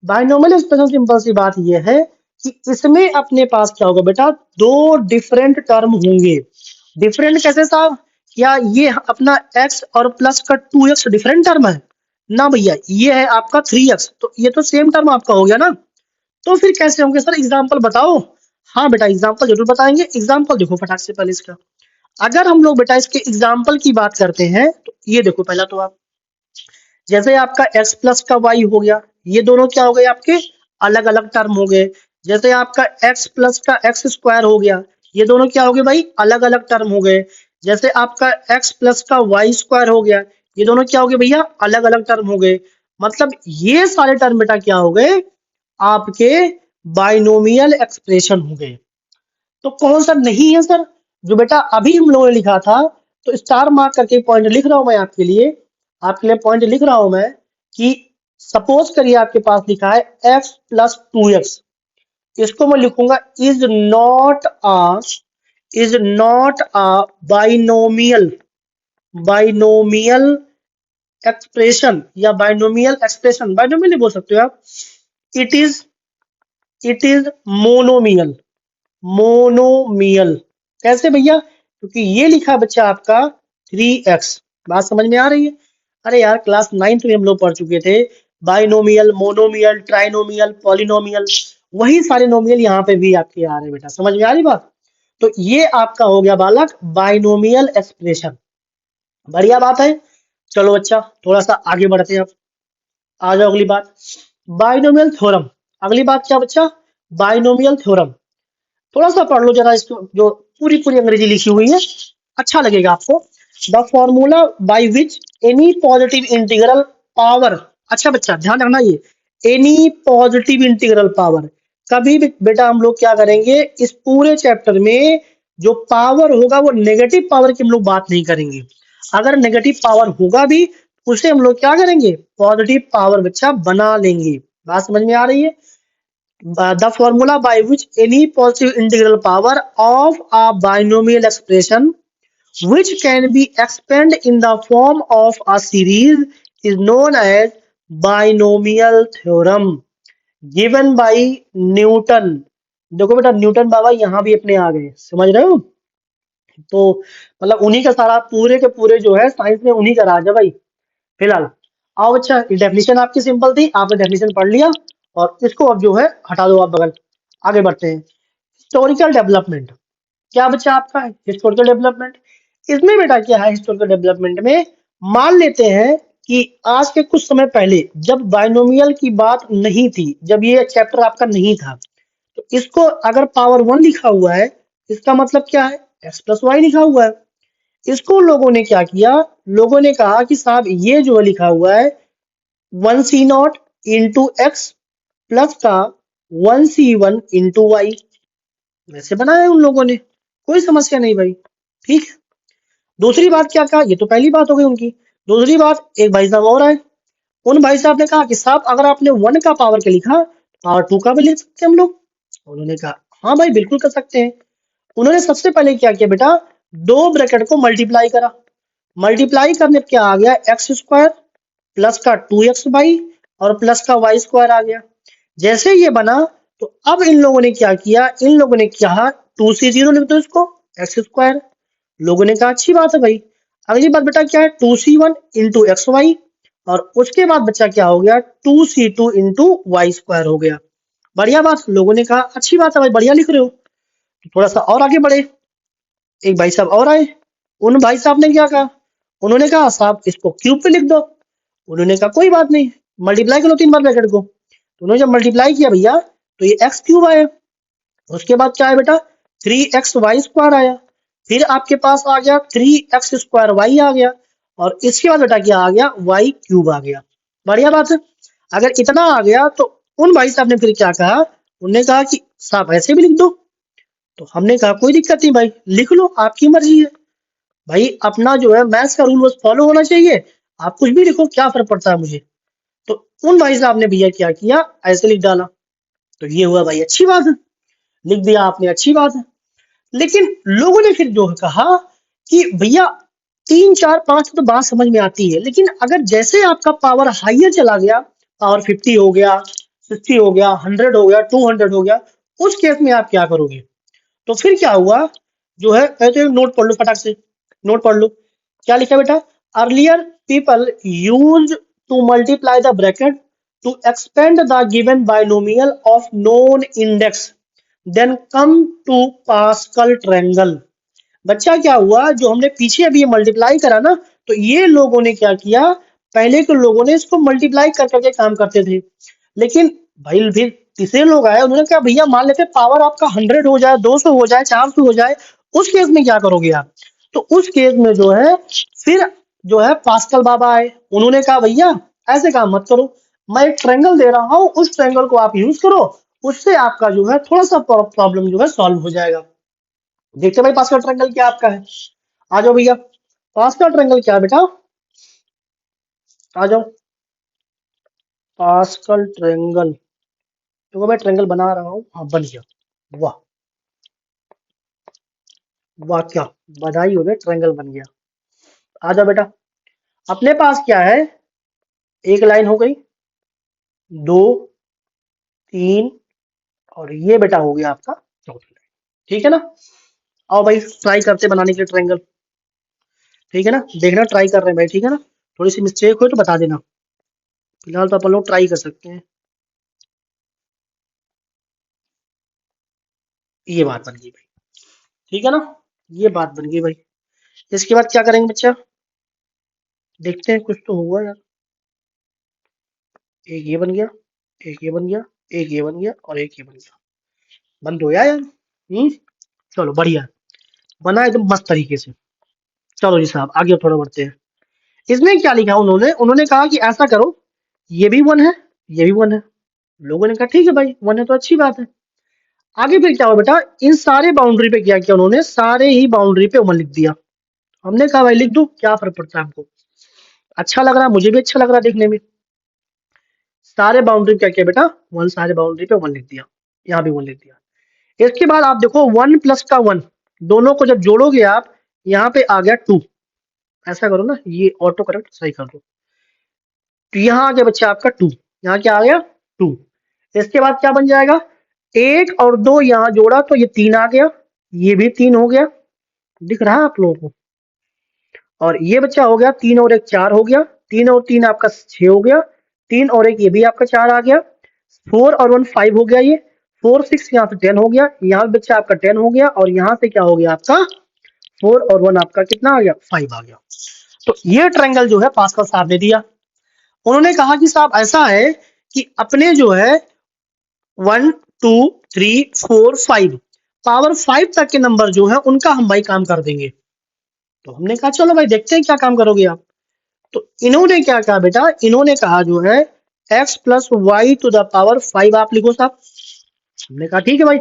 बाइनोमियल एक्सप्रेशन सिंपल सी बात यह है कि इसमें अपने पास क्या होगा बेटा, दो डिफरेंट टर्म होंगे। डिफरेंट कैसे साहब, क्या ये अपना x और प्लस का 2x डिफरेंट टर्म है ना भैया, ये है आपका 3x, तो ये तो सेम टर्म आपका हो गया ना। तो फिर कैसे होंगे सर, एग्जाम्पल बताओ। हाँ बेटा एग्जाम्पल जरूर बताएंगे, एग्जाम्पल देखो फटाक से पहले इसका, अगर हम लोग बेटा इसके एग्जाम्पल की बात करते हैं तो ये देखो, पहला तो आप जैसे आपका x प्लस का y हो गया, ये दोनों क्या हो गए आपके, अलग अलग टर्म हो गए। जैसे आपका x प्लस का x स्क्वायर हो गया, ये दोनों क्या हो गए भाई, अलग अलग टर्म हो गए। जैसे आपका x प्लस का y स्क्वायर हो गया, ये दोनों क्या हो गए भैया, अलग अलग टर्म हो गए। मतलब ये सारे टर्म बेटा क्या हो गए, आपके बाइनोमियल एक्सप्रेशन हो गए। तो कौन सा नहीं है सर, जो बेटा अभी हम लोगों ने लिखा था। तो स्टार मार्क करके पॉइंट लिख रहा हूं मैं आपके लिए पॉइंट लिख रहा हूं मैं कि सपोज करिए आपके पास लिखा है x+2x, इसको मैं लिखूंगा is not a binomial expression, या बाइनोमियल नहीं बोल सकते हो आप। It is it is monomial. कैसे भैया, क्योंकि ये लिखा बच्चा आपका 3x। बात समझ में आ रही है। अरे यार क्लास 9th में हम लोग पढ़ चुके थे बाइनोमियल, मोनोमियल, ट्राइनोमियल, पॉलिनोमियल, वही सारे नोमियल यहाँ पे भी आपके आ रहे हैं बेटा, समझ में आ रही बात। तो ये आपका हो गया बालक बाइनोमियल एक्सप्रेशन। बढ़िया बात है। चलो बच्चा थोड़ा सा आगे बढ़ते हैं। अब आ जाओ अगली बात, बाइनोमियल थ्योरम। अगली बात क्या बच्चा, बाइनोमियल थ्योरम। थोड़ा सा पढ़ लो जरा इसको, जो पूरी पूरी अंग्रेजी लिखी हुई है, अच्छा लगेगा आपको। The formula by which any positive integral power. अच्छा बच्चा ध्यान रखना, ये एनी पॉजिटिव इंटीग्रल पावर, कभी भी बेटा हम लोग क्या करेंगे इस पूरे चैप्टर में, जो पावर होगा वो नेगेटिव पावर की हम लोग बात नहीं करेंगे। अगर नेगेटिव पावर होगा भी, उसे हम लोग क्या करेंगे, पॉजिटिव पावर बच्चा बना लेंगे। बात समझ में आ रही है। The formula by which any positive integral power of a binomial expression which can be expanded in the form of a series is known as binomial theorem given by Newton। देखो बेटा न्यूटन बाबा यहाँ भी अपने आ गए, समझ रहे हो। तो मतलब उन्हीं का सारा पूरे के पूरे जो है साइंस में उन्हीं का राज है भाई फिलहाल। आओ अच्छा, डेफिनेशन आपकी सिंपल थी, आपने डेफिनेशन पढ़ लिया, और इसको अब जो है हटा दो आप बगल। आगे बढ़ते हैं, हिस्टोरिकल डेवलपमेंट। क्या बच्चा आपका है हिस्टोरिकल डेवलपमेंट। इसमें बेटा क्या है, हिस्टोरिकल डेवलपमेंट में मान लेते हैं कि आज के कुछ समय पहले जब बाइनोमियल की बात नहीं थी, जब ये चैप्टर आपका नहीं था, तो इसको अगर पावर 1 लिखा हुआ है, इसका मतलब क्या है, x+y लिखा हुआ है। इसको लोगों ने क्या किया, लोगों ने कहा कि साहब ये जो लिखा हुआ है 1c0 इंटू एक्स प्लस का 1c1 इंटू वाई, वैसे बनाया है उन लोगों ने, कोई समस्या नहीं भाई, ठीक है। दूसरी बात क्या कहा, ये तो पहली बात हो गई उनकी। दूसरी बात, एक भाई साहब और आए, उन भाई साहब ने कहा कि साहब अगर आपने 1 का पावर के लिखा, पावर 2 का भी लिख सकते हैं हम लोग। उन्होंने कहा हाँ भाई बिल्कुल कर सकते हैं। उन्होंने सबसे पहले क्या किया बेटा, दो ब्रैकेट को मल्टीप्लाई करा। मल्टीप्लाई करने पे क्या आ गया, x² प्लस का 2x/, और प्लस का y² आ गया। जैसे ये बना, तो अब इन लोगों ने क्या किया, इन लोगों ने कहा 2c0 लिख दो इसको x²। लोगों ने कहा अच्छी बात है भाई। अगली बात बेटा क्या है, 2c1 इंटू XY, और उसके बाद बच्चा क्या हो गया, 2c2 इंटू y² हो गया। बढ़िया बात, लोगों ने कहा अच्छी बात है भाई, बढ़िया लिख रहे हो। तो थोड़ा सा और आगे बढ़े, एक भाई साहब और आए। उन भाई साहब ने क्या कहा, उन्होंने कहा साहब इसको क्यूब पे लिख दो। उन्होंने कहा कोई बात नहीं, मल्टीप्लाई करो 3 बार ब्रैकेट को। तो उन्होंने जब मल्टीप्लाई किया भैया, तो ये x³ आया। उसके बाद क्या है बेटा, 3xy² आया। फिर आपके पास आ गया 3x²y आ गया, और इसके बाद बेटा क्या आ गया, y³ आ गया। बढ़िया बात है। अगर इतना आ गया तो उन भाई साहब ने फिर क्या कहा, उन्होंने कहा कि साहब ऐसे भी लिख दो। तो हमने कहा कोई दिक्कत नहीं भाई, लिख लो आपकी मर्जी है। भाई अपना जो है मैथ्स का रूल बस फॉलो होना चाहिए, आप कुछ भी लिखो क्या फर्क पड़ता है मुझे। तो उन भाई साहब ने भैया क्या किया, ऐसे लिख डाला। तो ये हुआ भाई अच्छी बात है, लिख दिया आपने अच्छी बात है। लेकिन लोगों ने फिर जो कहा कि भैया 3 4 5 तो बात समझ में आती है, लेकिन अगर जैसे आपका पावर हाइयर चला गया, पावर 50 हो गया, 60 हो गया, 100 हो गया, 200 हो गया, उस केस में आप क्या करोगे। तो फिर क्या हुआ, जो है पहले तो नोट पढ़ लो फटाक से, नोट पढ़ लो। क्या लिखा बेटा, earlier people use to multiply the bracket to expand the given binomial of known index then come to Pascal triangle. बच्चा क्या हुआ, जो हमने पीछे अभी ये मल्टीप्लाई करा ना, तो ये लोगों ने क्या किया, पहले के लोगों ने इसको मल्टीप्लाई कर करके काम करते थे। लेकिन भाई फिर तीसरे लोग आए, उन्होंने कहा भैया मान लेते पावर आपका 100 हो जाए, 200 हो जाए, 400 हो जाए, उस केस में क्या करोगे आप। तो उस केस में जो है फिर जो है पास्कल बाबा आए, उन्होंने कहा भैया ऐसे काम मत करो, मैं एक ट्रायंगल दे रहा हूं, उस ट्रायंगल को आप यूज करो, उससे आपका जो है थोड़ा सा प्रॉब्लम जो है सॉल्व हो जाएगा। देखते हैं भाई पास्कल ट्रायंगल क्या आपका है। आ जाओ भैया, पास्कल ट्रायंगल क्या है बेटा, आ जाओ। पास्कल ट्रायंगल, देखो मैं ट्रायंगल बना रहा हूँ, हाँ बन गया। वाह वाह, क्या बधाई हो गई, ट्रायंगल बन गया। आ जाओ बेटा, अपने पास क्या है, एक लाइन हो गई, दो, तीन, और ये बेटा हो गया आपका चौथी लाइन। ठीक है ना, आओ भाई ट्राई करते बनाने के लिए ट्रायंगल। ठीक है ना, देखना ट्राई कर रहे हैं भाई, ठीक है ना, थोड़ी सी मिस्टेक हो तो बता देना, फिलहाल तो अपन लोग ट्राई कर सकते हैं। ये बात बन गई भाई, ठीक है ना, ये बात बन गई भाई। इसके बाद क्या करेंगे बच्चा, देखते हैं, कुछ तो हुआ यार। एक ये बन गया, एक ये बन गया, एक ये बन गया, और एक ये बन गया, बन तो गया यार। चलो बढ़िया, बना एकदम मस्त तरीके से। चलो जी साहब, आगे थोड़ा बढ़ते हैं। इसमें क्या लिखा उन्होंने, उन्होंने कहा कि ऐसा करो, ये भी वन है, ये भी वन है। लोगों ने कहा ठीक है भाई, वन है तो अच्छी बात है। आगे फिर क्या हुआ बेटा, इन सारे बाउंड्री पे क्या किया उन्होंने, सारे ही बाउंड्री पे वन लिख दिया। हमने कहा भाई लिख दो, क्या फर्क पड़ता है हमको, अच्छा लग रहा है, मुझे भी अच्छा लग रहा है देखने में। सारे बाउंड्री क्या किया बेटा, वन, सारे बाउंड्री पे वन लिख दिया, यहाँ भी वन लिख दिया। इसके बाद आप देखो, वन प्लस का वन, दोनों को जब जोड़ोगे आप, यहाँ पे आ गया टू। ऐसा करो ना, ये ऑटो करेक्ट सही कर दो, तो यहाँ आ गया बच्चा आपका टू, यहाँ क्या आ गया, टू। इसके बाद क्या बन जाएगा, एक और दो यहाँ जोड़ा तो ये तीन आ गया, ये भी तीन हो गया, दिख रहा है आप लोगों को। और ये बच्चा हो गया, तीन और एक चार हो गया, तीन और तीन आपका छह हो गया, तीन और एक ये भी आपका चार आ गया, फोर और वन फाइव हो गया, ये फोर सिक्स यहाँ से टेन हो गया, यहाँ बच्चा आपका टेन हो गया, और यहाँ से क्या हो गया आपका, फोर और वन आपका कितना आ गया, फाइव आ गया। तो ये ट्रायंगल जो है पास्कल साहब ने दिया। उन्होंने कहा कि साहब ऐसा है कि अपने जो है one, two, three, four, five, power five तक के नंबर जो है उनका हम भाई काम कर देंगे। तो हमने कहा चलो भाई देखते हैं क्या काम करोगे आप। तो इन्होंने क्या कहा बेटा, इन्होंने कहा जो है x plus y to the power five आप लिखो साहब। हमने कहा ठीक है भाई।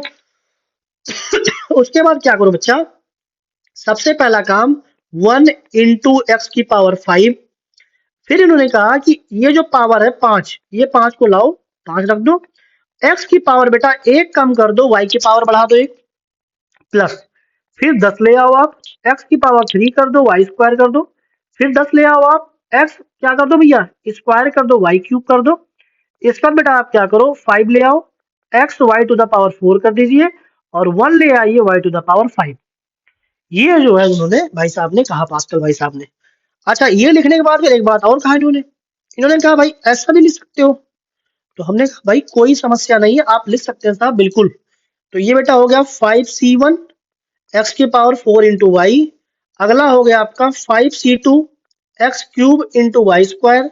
उसके बाद क्या करो बच्चा, सबसे पहला काम, वन इंटू एक्स की पावर फाइव। फिर इन्होंने कहा कि ये जो पावर है पांच, ये पांच को लाओ, पांच रख दो, एक्स की पावर बेटा एक कम कर दो, वाई की पावर बढ़ा दो एक, प्लस, फिर 10 ले आओ आप, एक्स की पावर थ्री कर दो, वाई स्क्वायर कर दो, फिर 10 ले आओ आप, एक्स क्या कर दो भैया, स्क्वायर कर दो, वाई क्यूब कर दो। इसका बेटा आप क्या करो, फाइव ले आओ, x Y to the power four कर दीजिए, और वन ले आइए y to the power five. ये जो है उन्होंने भाई साहब ने कहा, पास्कल भाई साहब ने। अच्छा, ये लिखने के बाद फिर एक बात और कहा इन्होंने, इन्होंने कहा भाई ऐसा भी लिख सकते हो। तो हमने कहा भाई कोई समस्या नहीं है, आप लिख सकते हैं साहब बिल्कुल। तो ये बेटा हो गया फाइव सी वन एक्स की पावर फोर इंटू वाई, अगला हो गया आपका five C two X cube into Y square,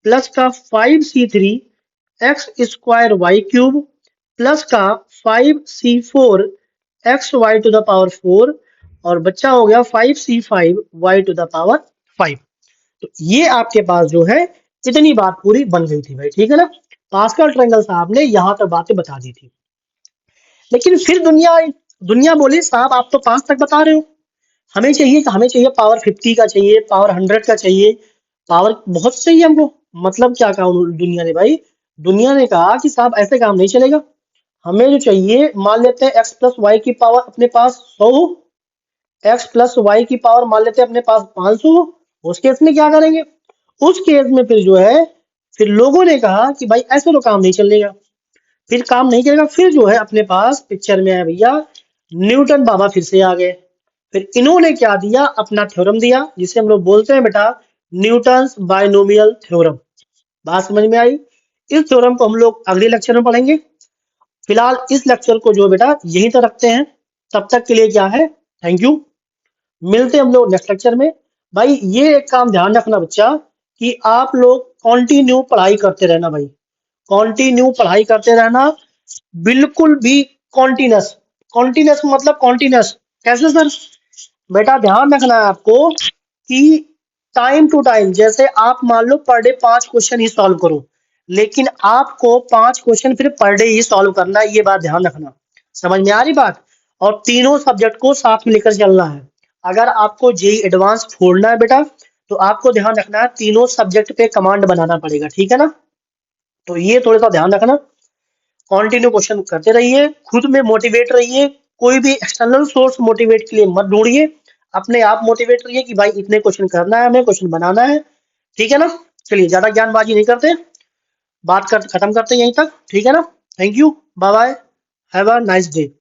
plus का five C three X square Y cube, plus का five C four X Y to the power four, और बच्चा हो गया five C five Y to the power five. तो ये आपके पास जो है इतनी बात पूरी बन गई थी भाई, ठीक है ना। पास्कल ट्रायंगल साहब ने यहां तक बातें बता दी थी। लेकिन फिर दुनिया दुनिया बोली साहब आप तो पांच तक बता रहे हो, हमें चाहिए पावर फिफ्टी का चाहिए, पावर हंड्रेड का चाहिए, पावर बहुत चाहिए हमको। मतलब क्या कहा दुनिया ने भाई, दुनिया ने कहा कि साहब ऐसे काम नहीं चलेगा, हमें जो चाहिए, मान लेते हैं एक्स प्लस वाई की पावर अपने पास 100, एक्स प्लस वाई की पावर मान लेते हैं अपने पास 500, उस केस में क्या करेंगे, उस केस में फिर जो है, फिर लोगों ने कहा कि भाई ऐसे तो काम नहीं चलेगा, फिर काम नहीं चलेगा, फिर जो है अपने पास पिक्चर में आया भैया न्यूटन बाबा फिर से आ गए। फिर इन्होंने क्या दिया, अपना थ्योरम दिया, जिसे हम लोग बोलते हैं बेटा न्यूटन बायनोमियल थ्योरम। बात समझ में आई। इस थ्योरम को हम लोग अगले लेक्चर में पढ़ेंगे। फिलहाल इस लेक्चर को जो बेटा यहीं तक रखते हैं। तब तक के लिए क्या है, थैंक यू। मिलते हैं हम लोग नेक्स्ट लेक्चर में। भाई ये एक काम ध्यान रखना बच्चा, कि आप लोग कंटिन्यू पढ़ाई करते रहना भाई, कंटिन्यू पढ़ाई करते रहना, बिल्कुल भी कॉन्टिन्यूस। कॉन्टिन्यूस मतलब कॉन्टिन्यूस कैसे सर, बेटा ध्यान रखना है आपको कि टाइम टू टाइम, जैसे आप मान लो पर डे 5 क्वेश्चन ही सॉल्व करो, लेकिन आपको 5 क्वेश्चन फिर पर डे ही सॉल्व करना है, ये बात ध्यान रखना। समझ में आ रही बात? और तीनों सब्जेक्ट को साथ में लेकर चलना है। अगर आपको जेई एडवांस छोड़ना है बेटा, तो आपको ध्यान रखना है तीनों सब्जेक्ट पे कमांड बनाना पड़ेगा, ठीक है ना? तो ये थोड़ा सा ध्यान रखना। कंटिन्यू क्वेश्चन करते रहिए, खुद में मोटिवेट रहिए, कोई भी एक्सटर्नल सोर्स मोटिवेट के लिए मत ढूंढिए, अपने आप मोटिवेट रहिए कि भाई इतने क्वेश्चन करना है, हमें क्वेश्चन बनाना है, ठीक है ना? चलिए ज्यादा ज्ञानबाजी नहीं करते, बात कर खत्म करते हैं यहीं तक, ठीक है ना? Thank you, bye bye, have a nice day.